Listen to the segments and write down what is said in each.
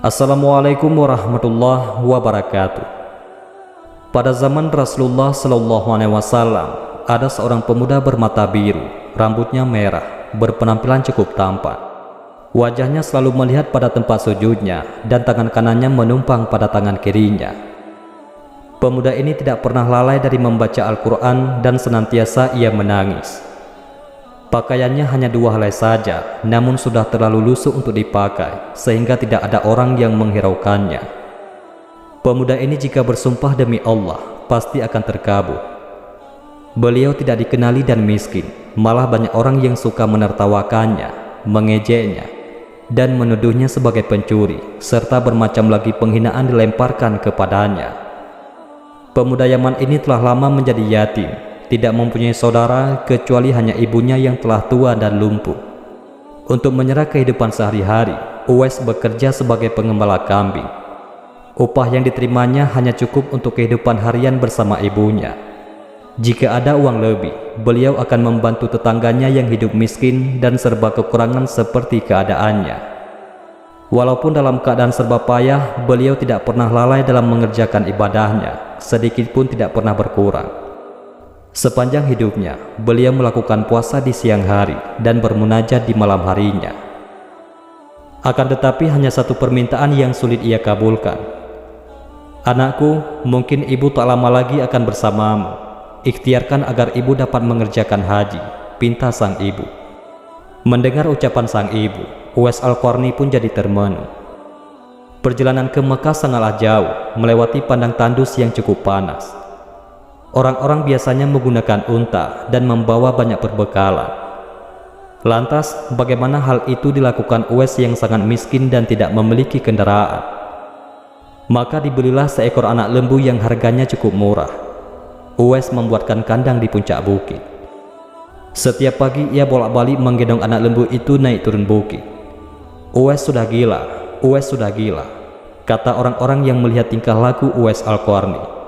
Assalamualaikum warahmatullahi wabarakatuh. Pada zaman Rasulullah Shallallahu Alaihi Wasallam, ada seorang pemuda bermata biru, rambutnya merah, berpenampilan cukup tampan. Wajahnya selalu melihat pada tempat sujudnya dan tangan kanannya menumpang pada tangan kirinya. Pemuda ini tidak pernah lalai dari membaca Al-Quran dan senantiasa ia menangis. Pakaiannya hanya 2 helai saja, namun sudah terlalu lusuh untuk dipakai, sehingga tidak ada orang yang menghiraukannya. Pemuda ini jika bersumpah demi Allah, pasti akan terkabul. Beliau tidak dikenali dan miskin, malah banyak orang yang suka menertawakannya, mengejeknya, dan menuduhnya sebagai pencuri, serta bermacam lagi penghinaan dilemparkan kepadanya. Pemuda Yaman ini telah lama menjadi yatim, tidak mempunyai saudara kecuali hanya ibunya yang telah tua dan lumpuh. Untuk menyerah kehidupan sehari-hari, Uwais bekerja sebagai pengembala kambing. Upah yang diterimanya hanya cukup untuk kehidupan harian bersama ibunya. Jika ada uang lebih, beliau akan membantu tetangganya yang hidup miskin dan serba kekurangan seperti keadaannya. Walaupun dalam keadaan serba payah, beliau tidak pernah lalai dalam mengerjakan ibadahnya, sedikit pun tidak pernah berkurang. Sepanjang hidupnya, beliau melakukan puasa di siang hari dan bermunajat di malam harinya. Akan tetapi hanya satu permintaan yang sulit ia kabulkan. "Anakku, mungkin ibu tak lama lagi akan bersamamu. Ikhtiarkan agar ibu dapat mengerjakan haji," pinta sang ibu. Mendengar ucapan sang ibu, Uwais Al-Qarni pun jadi termenung. Perjalanan ke Mekah sangatlah jauh, melewati padang tandus yang cukup panas. Orang-orang biasanya menggunakan unta dan membawa banyak perbekalan. Lantas, bagaimana hal itu dilakukan Uwais yang sangat miskin dan tidak memiliki kendaraan? Maka dibelilah seekor anak lembu yang harganya cukup murah. Uwais membuatkan kandang di puncak bukit. Setiap pagi ia bolak-balik menggendong anak lembu itu naik turun bukit. "Uwais sudah gila, Uwais sudah gila," kata orang-orang yang melihat tingkah laku Uwais Al-Qarni.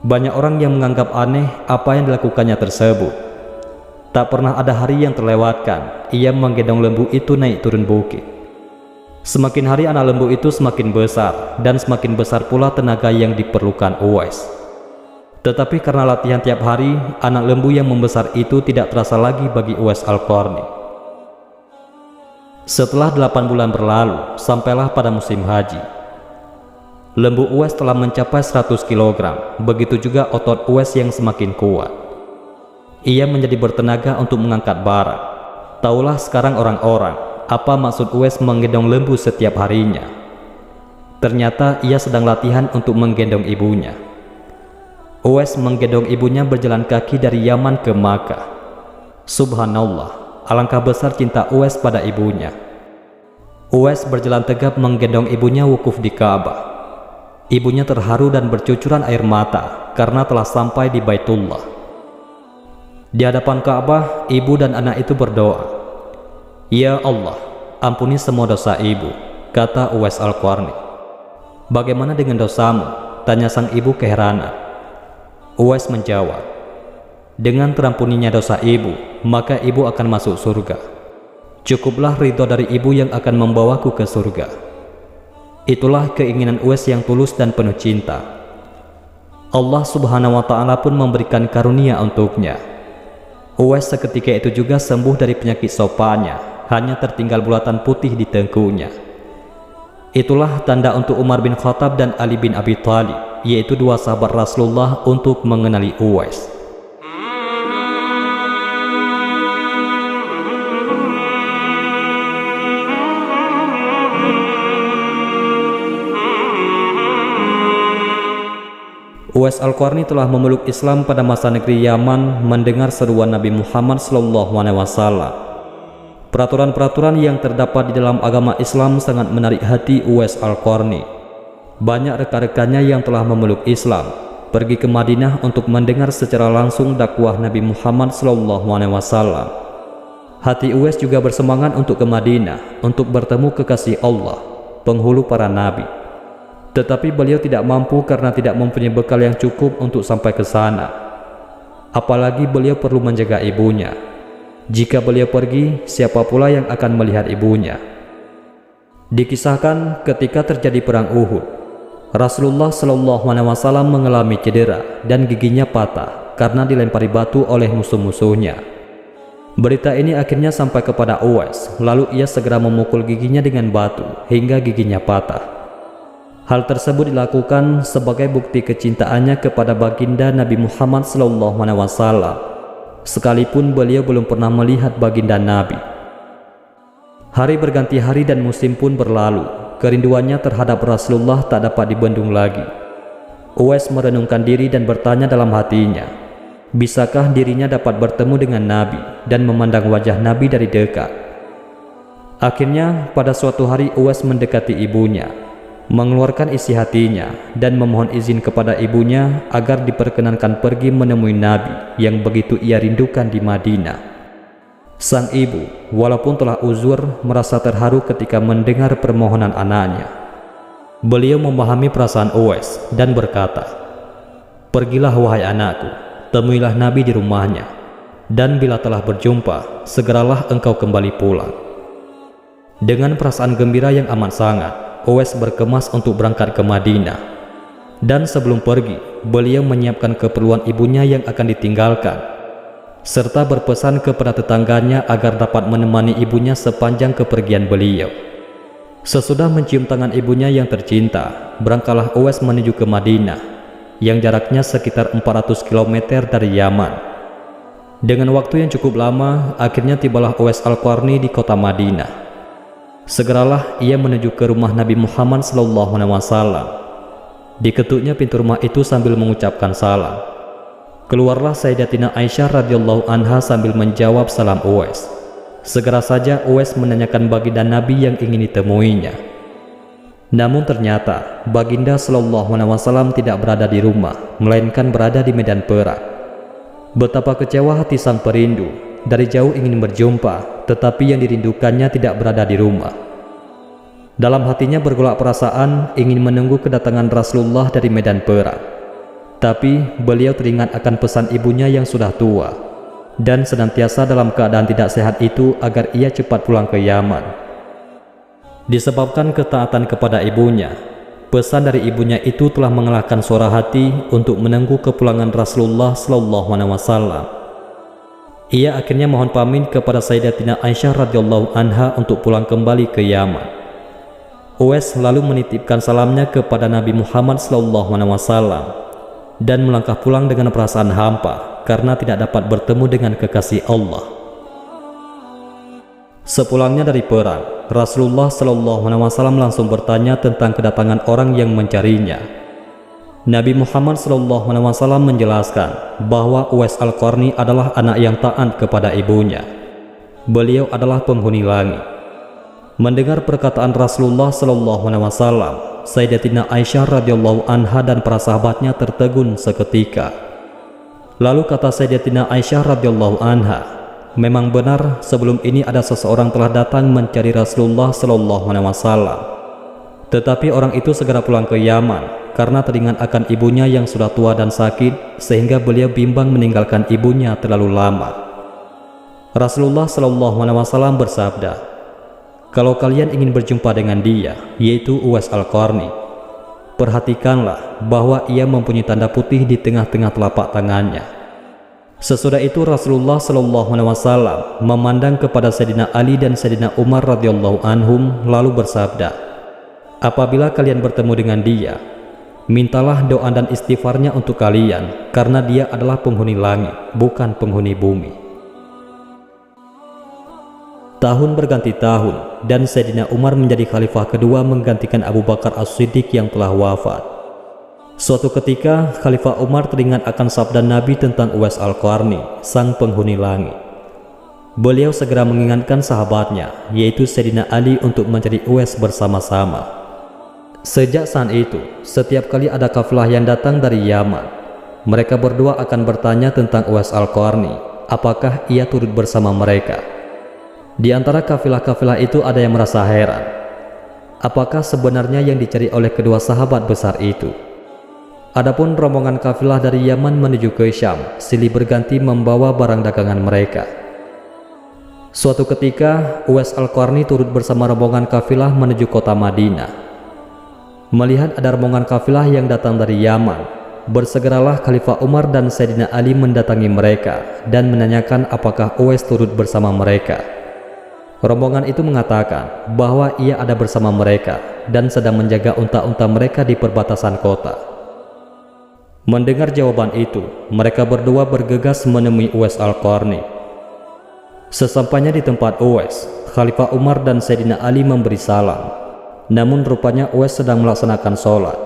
Banyak orang yang menganggap aneh apa yang dilakukannya tersebut. Tak pernah ada hari yang terlewatkan ia menggendong lembu itu naik turun bukit. Semakin hari anak lembu itu semakin besar, dan semakin besar pula tenaga yang diperlukan Uwais. Tetapi karena latihan tiap hari, anak lembu yang membesar itu tidak terasa lagi bagi Uwais Al-Qarni. Setelah 8 bulan berlalu, sampailah pada musim haji. Lembu Uwais telah mencapai 100 kg, begitu juga otot Uwais yang semakin kuat. Ia menjadi bertenaga untuk mengangkat barang. Taulah sekarang orang-orang apa maksud Uwais menggendong lembu setiap harinya. Ternyata ia sedang latihan untuk menggendong ibunya. Uwais menggendong ibunya berjalan kaki dari Yaman ke Makkah. Subhanallah, alangkah besar cinta Uwais pada ibunya. Uwais berjalan tegap menggendong ibunya wukuf di Ka'bah. Ibunya terharu dan bercucuran air mata karena telah sampai di Baitullah. Di hadapan Ka'bah, ibu dan anak itu berdoa, "Ya Allah, ampuni semua dosa ibu," kata Uwais Al-Qarni. "Bagaimana dengan dosamu?" tanya sang ibu keheranan. Uwais menjawab, "Dengan terampuninya dosa ibu, maka ibu akan masuk surga. Cukuplah ridho dari ibu yang akan membawaku ke surga." Itulah keinginan Uwais yang tulus dan penuh cinta. Allah Subhanahu wa Ta'ala pun memberikan karunia untuknya. Uwais seketika itu juga sembuh dari penyakit sopannya, hanya tertinggal bulatan putih di tengkuknya. Itulah tanda untuk Umar bin Khattab dan Ali bin Abi Thalib, yaitu 2 sahabat Rasulullah, untuk mengenali Uwais. Uwais Al-Qarni telah memeluk Islam pada masa negeri Yaman mendengar seruan Nabi Muhammad SAW. Peraturan-peraturan yang terdapat di dalam agama Islam sangat menarik hati Uwais Al-Qarni. Banyak rekan-rekannya yang telah memeluk Islam pergi ke Madinah untuk mendengar secara langsung dakwah Nabi Muhammad SAW. Hati Uwais juga bersemangat untuk ke Madinah untuk bertemu kekasih Allah, penghulu para nabi. Tetapi beliau tidak mampu karena tidak mempunyai bekal yang cukup untuk sampai ke sana. Apalagi beliau perlu menjaga ibunya. Jika beliau pergi, siapa pula yang akan melihat ibunya? Dikisahkan ketika terjadi perang Uhud, Rasulullah Shallallahu Alaihi Wasallam mengalami cedera dan giginya patah karena dilempari batu oleh musuh-musuhnya. Berita ini akhirnya sampai kepada Uwais, lalu ia segera memukul giginya dengan batu hingga giginya patah. Hal tersebut dilakukan sebagai bukti kecintaannya kepada baginda Nabi Muhammad SAW, sekalipun beliau belum pernah melihat baginda Nabi. Hari berganti hari dan musim pun berlalu, kerinduannya terhadap Rasulullah tak dapat dibendung lagi. Uwais merenungkan diri dan bertanya dalam hatinya, bisakah dirinya dapat bertemu dengan Nabi dan memandang wajah Nabi dari dekat? Akhirnya pada suatu hari Uwais mendekati ibunya, mengeluarkan isi hatinya dan memohon izin kepada ibunya agar diperkenankan pergi menemui Nabi yang begitu ia rindukan di Madinah. Sang ibu, walaupun telah uzur, merasa terharu ketika mendengar permohonan anaknya. Beliau memahami perasaan Uwais dan berkata, "Pergilah wahai anakku, temuilah Nabi di rumahnya, dan bila telah berjumpa, segeralah engkau kembali pulang." Dengan perasaan gembira yang amat sangat, Uwais berkemas untuk berangkat ke Madinah. Dan sebelum pergi, beliau menyiapkan keperluan ibunya yang akan ditinggalkan, serta berpesan kepada tetangganya agar dapat menemani ibunya sepanjang kepergian beliau. Sesudah mencium tangan ibunya yang tercinta, berangkatlah Uwais menuju ke Madinah, yang jaraknya sekitar 400 km dari Yaman. Dengan waktu yang cukup lama, akhirnya tibalah Uwais Al-Qarni di kota Madinah. Segeralah ia menuju ke rumah Nabi Muhammad SAW. Diketuknya pintu rumah itu sambil mengucapkan salam. Keluarlah Sayyidatina Aisyah radhiyallahu anha sambil menjawab salam Uwais. Segera saja Uwais menanyakan baginda Nabi yang ingin ditemuinya. Namun ternyata baginda Shallallahu Alaihi Wasallam tidak berada di rumah, melainkan berada di medan perang. Betapa kecewa hati sang perindu, dari jauh ingin berjumpa, tetapi yang dirindukannya tidak berada di rumah. Dalam hatinya bergolak perasaan ingin menunggu kedatangan Rasulullah dari medan perang. Tapi beliau teringat akan pesan ibunya yang sudah tua dan senantiasa dalam keadaan tidak sehat itu agar ia cepat pulang ke Yaman. Disebabkan ketaatan kepada ibunya, pesan dari ibunya itu telah mengalahkan suara hati untuk menunggu kepulangan Rasulullah SAW. Ia akhirnya mohon pamit kepada Sayyidatina Aisyah radhiyallahu anha untuk pulang kembali ke Yaman. Uwais lalu menitipkan salamnya kepada Nabi Muhammad SAW dan melangkah pulang dengan perasaan hampa karena tidak dapat bertemu dengan kekasih Allah. Sepulangnya dari perang, Rasulullah SAW langsung bertanya tentang kedatangan orang yang mencarinya. Nabi Muhammad SAW menjelaskan bahwa Uwais Al-Qarni adalah anak yang taat kepada ibunya. Beliau adalah penghuni langit. Mendengar perkataan Rasulullah SAW, Sayyidatina Aisyah radhiyallahu anha dan para sahabatnya tertegun seketika. Lalu kata Sayyidatina Aisyah radhiyallahu anha, memang benar sebelum ini ada seseorang telah datang mencari Rasulullah SAW. Tetapi orang itu segera pulang ke Yaman karena teringat akan ibunya yang sudah tua dan sakit, sehingga beliau bimbang meninggalkan ibunya terlalu lama. Rasulullah SAW bersabda, "Kalau kalian ingin berjumpa dengan dia, yaitu Uwais Al-Qarni, perhatikanlah bahwa ia mempunyai tanda putih di tengah-tengah telapak tangannya." Sesudah itu Rasulullah SAW memandang kepada Sayyidina Ali dan Sayyidina Umar radhiyallahu anhum lalu bersabda, "Apabila kalian bertemu dengan dia, mintalah doa dan istighfarnya untuk kalian, karena dia adalah penghuni langit, bukan penghuni bumi." Tahun berganti tahun dan Sayyidina Umar menjadi khalifah kedua menggantikan Abu Bakar As-Siddiq yang telah wafat. Suatu ketika Khalifah Umar teringat akan sabda Nabi tentang Uwais Al-Qarni, sang penghuni langit. Beliau segera mengingatkan sahabatnya, yaitu Sayyidina Ali, untuk mencari Uwais bersama-sama. Sejak saat itu, setiap kali ada kafilah yang datang dari Yaman, mereka berdua akan bertanya tentang Uwais Al-Qarni, apakah ia turut bersama mereka. Di antara kafilah-kafilah itu ada yang merasa heran, apakah sebenarnya yang dicari oleh kedua sahabat besar itu. Adapun rombongan kafilah dari Yaman menuju ke Syam silih berganti membawa barang dagangan mereka. Suatu ketika, Uwais Al-Qarni turut bersama rombongan kafilah menuju kota Madinah. Melihat ada rombongan kafilah yang datang dari Yaman, bersegeralah Khalifah Umar dan Sayyidina Ali mendatangi mereka dan menanyakan apakah Uwais turut bersama mereka. Rombongan itu mengatakan bahwa ia ada bersama mereka dan sedang menjaga unta-unta mereka di perbatasan kota. Mendengar jawaban itu, mereka berdua bergegas menemui Uwais Al-Qarni. Sesampainya di tempat Uwais, Khalifah Umar dan Sayyidina Ali memberi salam. Namun rupanya Uwais sedang melaksanakan sholat.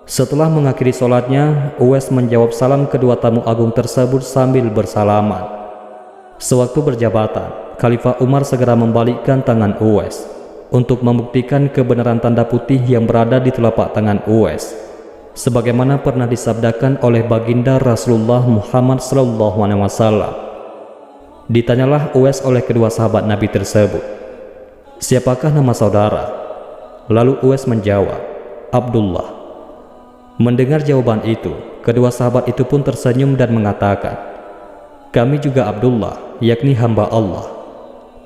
Setelah mengakhiri sholatnya, Uwais menjawab salam kedua tamu agung tersebut sambil bersalaman. Sewaktu berjabatan, Khalifah Umar segera membalikkan tangan Uwais untuk membuktikan kebenaran tanda putih yang berada di telapak tangan Uwais, sebagaimana pernah disabdakan oleh baginda Rasulullah Muhammad SAW. Ditanyalah Uwais oleh kedua sahabat Nabi tersebut, "Siapakah nama saudara?" Lalu Uwais menjawab, "Abdullah." Mendengar jawaban itu, kedua sahabat itu pun tersenyum dan mengatakan, "Kami juga Abdullah, yakni hamba Allah.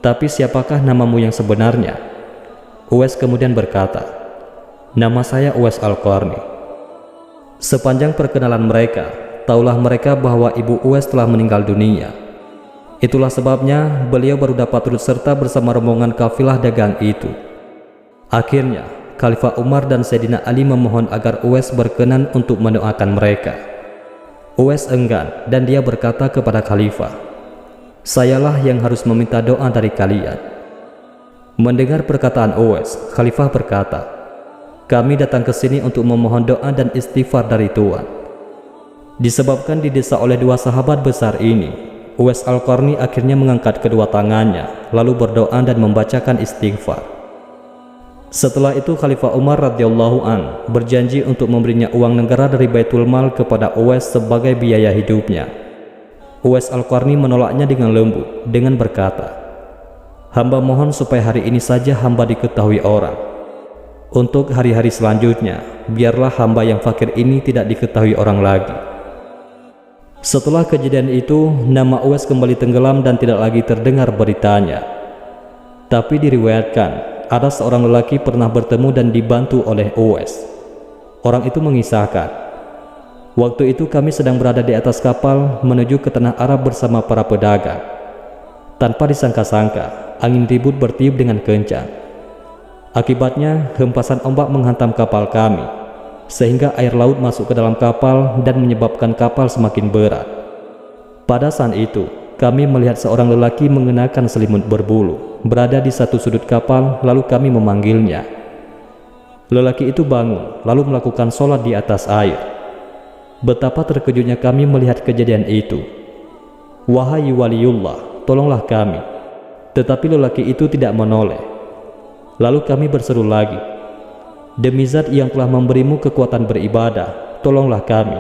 Tapi siapakah namamu yang sebenarnya?" Uwais kemudian berkata, "Nama saya Uwais Al-Qarni." Sepanjang perkenalan mereka, taulah mereka bahwa ibu Uwais telah meninggal dunia. Itulah sebabnya beliau baru dapat turut serta bersama rombongan kafilah dagang itu. Akhirnya, Khalifah Umar dan Sayyidina Ali memohon agar Uwais berkenan untuk mendoakan mereka. Uwais enggan dan dia berkata kepada Khalifah, "Sayalah yang harus meminta doa dari kalian." Mendengar perkataan Uwais, Khalifah berkata, "Kami datang ke sini untuk memohon doa dan istighfar dari Tuhan." Disebabkan didesak oleh dua sahabat besar ini, Uwais Al-Qarni akhirnya mengangkat kedua tangannya, lalu berdoa dan membacakan istighfar. Setelah itu Khalifah Umar radhiyallahu an berjanji untuk memberinya uang negara dari Baitul Mal kepada Uwais sebagai biaya hidupnya. Uwais Al-Qarni menolaknya dengan lembut dengan berkata, "Hamba mohon supaya hari ini saja hamba diketahui orang. Untuk hari-hari selanjutnya, biarlah hamba yang fakir ini tidak diketahui orang lagi." Setelah kejadian itu, nama Uwais kembali tenggelam dan tidak lagi terdengar beritanya. Tapi diriwayatkan, ada seorang lelaki pernah bertemu dan dibantu oleh Uwais. Orang itu mengisahkan, "Waktu itu kami sedang berada di atas kapal menuju ke tanah Arab bersama para pedagang. Tanpa disangka-sangka, angin ribut bertiup dengan kencang. Akibatnya, hempasan ombak menghantam kapal kami, sehingga air laut masuk ke dalam kapal dan menyebabkan kapal semakin berat. Pada saat itu, kami melihat seorang lelaki mengenakan selimut berbulu berada di satu sudut kapal, lalu kami memanggilnya. Lelaki itu bangun, lalu melakukan sholat di atas air. Betapa terkejutnya kami melihat kejadian itu. Wahai waliullah, tolonglah kami." Tetapi lelaki itu tidak menoleh. Lalu kami berseru lagi, "Demi Zat yang telah memberimu kekuatan beribadah, tolonglah kami."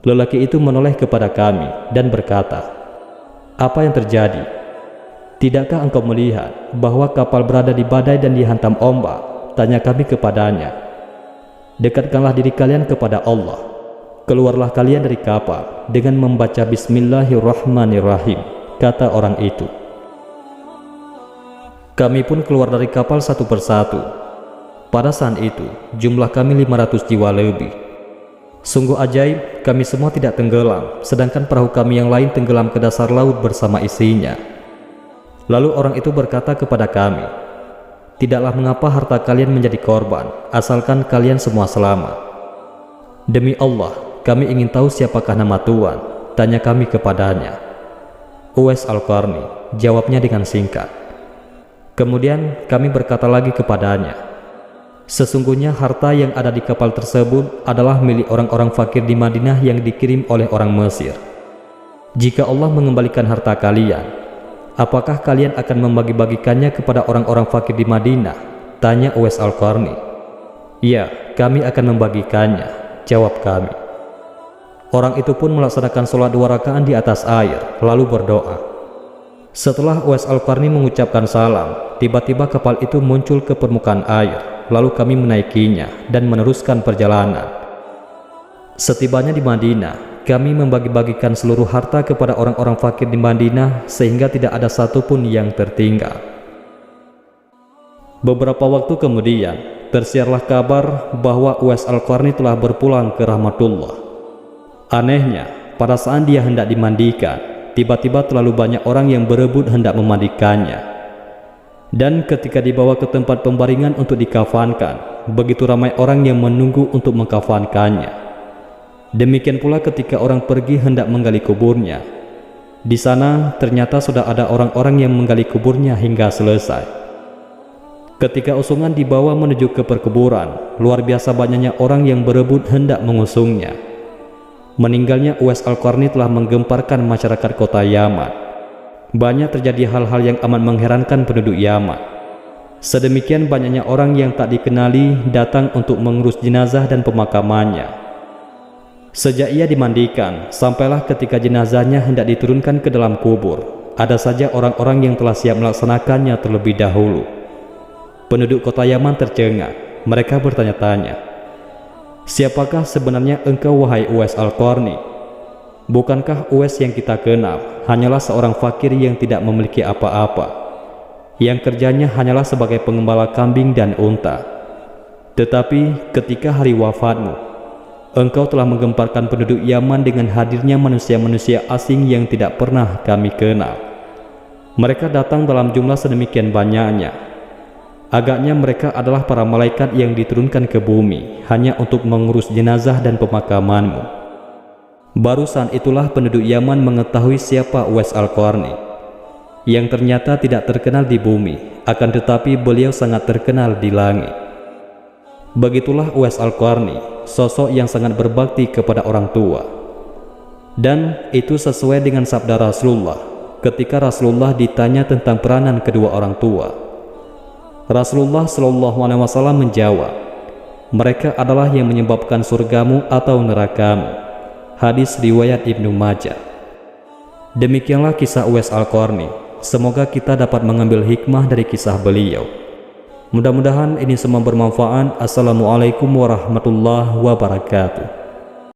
Lelaki itu menoleh kepada kami dan berkata, "Apa yang terjadi? Tidakkah engkau melihat bahwa kapal berada di badai dan dihantam ombak?" Tanya kami kepadanya. "Dekatkanlah diri kalian kepada Allah. Keluarlah kalian dari kapal dengan membaca Bismillahirrahmanirrahim," kata orang itu. Kami pun keluar dari kapal satu persatu. Pada saat itu, jumlah kami 500 jiwa lebih. Sungguh ajaib, kami semua tidak tenggelam, sedangkan perahu kami yang lain tenggelam ke dasar laut bersama isinya. Lalu orang itu berkata kepada kami, "Tidaklah mengapa harta kalian menjadi korban, asalkan kalian semua selamat." "Demi Allah, kami ingin tahu siapakah nama Tuhan," tanya kami kepadanya. "Uwais Al-Qarni," jawabnya dengan singkat. Kemudian kami berkata lagi kepadanya, "Sesungguhnya harta yang ada di kapal tersebut adalah milik orang-orang fakir di Madinah yang dikirim oleh orang Mesir. Jika Allah mengembalikan harta kalian, apakah kalian akan membagi-bagikannya kepada orang-orang fakir di Madinah?" tanya Uwais Al-Qarni. "Ya, kami akan membagikannya," jawab kami. Orang itu pun melaksanakan sholat 2 rakaat di atas air, lalu berdoa. Setelah Uwais Al-Qarni mengucapkan salam, tiba-tiba kapal itu muncul ke permukaan air, lalu kami menaikinya dan meneruskan perjalanan. Setibanya di Madinah, kami membagi-bagikan seluruh harta kepada orang-orang fakir di Madinah sehingga tidak ada satupun yang tertinggal. Beberapa waktu kemudian, tersiarlah kabar bahwa Uwais Al-Qarni telah berpulang ke rahmatullah. Anehnya, pada saat dia hendak dimandikan, tiba-tiba terlalu banyak orang yang berebut hendak memandikannya. Dan ketika dibawa ke tempat pembaringan untuk dikafankan, begitu ramai orang yang menunggu untuk mengkafankannya. Demikian pula ketika orang pergi hendak menggali kuburnya. Di sana ternyata sudah ada orang-orang yang menggali kuburnya hingga selesai. Ketika usungan dibawa menuju ke perkuburan, luar biasa banyaknya orang yang berebut hendak mengusungnya. Meninggalnya Uwais Al-Qarni telah menggemparkan masyarakat kota Yaman. Banyak terjadi hal-hal yang amat mengherankan penduduk Yaman. Sedemikian banyaknya orang yang tak dikenali datang untuk mengurus jenazah dan pemakamannya. Sejak ia dimandikan, sampailah ketika jenazahnya hendak diturunkan ke dalam kubur, ada saja orang-orang yang telah siap melaksanakannya terlebih dahulu. Penduduk kota Yaman tercengang. Mereka bertanya-tanya, "Siapakah sebenarnya engkau, wahai Uwais Al-Qarni? Bukankah Uwais yang kita kenal hanyalah seorang fakir yang tidak memiliki apa-apa, yang kerjanya hanyalah sebagai pengembala kambing dan unta? Tetapi ketika hari wafatmu, engkau telah menggemparkan penduduk Yaman dengan hadirnya manusia-manusia asing yang tidak pernah kami kenal. Mereka datang dalam jumlah sedemikian banyaknya. Agaknya mereka adalah para malaikat yang diturunkan ke bumi hanya untuk mengurus jenazah dan pemakamanmu." Barusan itulah penduduk Yaman mengetahui siapa Uwais Al-Qarni, yang ternyata tidak terkenal di bumi, akan tetapi beliau sangat terkenal di langit. Begitulah Uwais Al-Qarni, sosok yang sangat berbakti kepada orang tua. Dan itu sesuai dengan sabda Rasulullah ketika Rasulullah ditanya tentang peranan kedua orang tua. Rasulullah SAW menjawab, "Mereka adalah yang menyebabkan surgamu atau nerakamu." Hadis riwayat Ibnu Majah. Demikianlah kisah Uwais Al-Qarni. Semoga kita dapat mengambil hikmah dari kisah beliau. Mudah-mudahan ini semua bermanfaat. Assalamualaikum warahmatullahi wabarakatuh.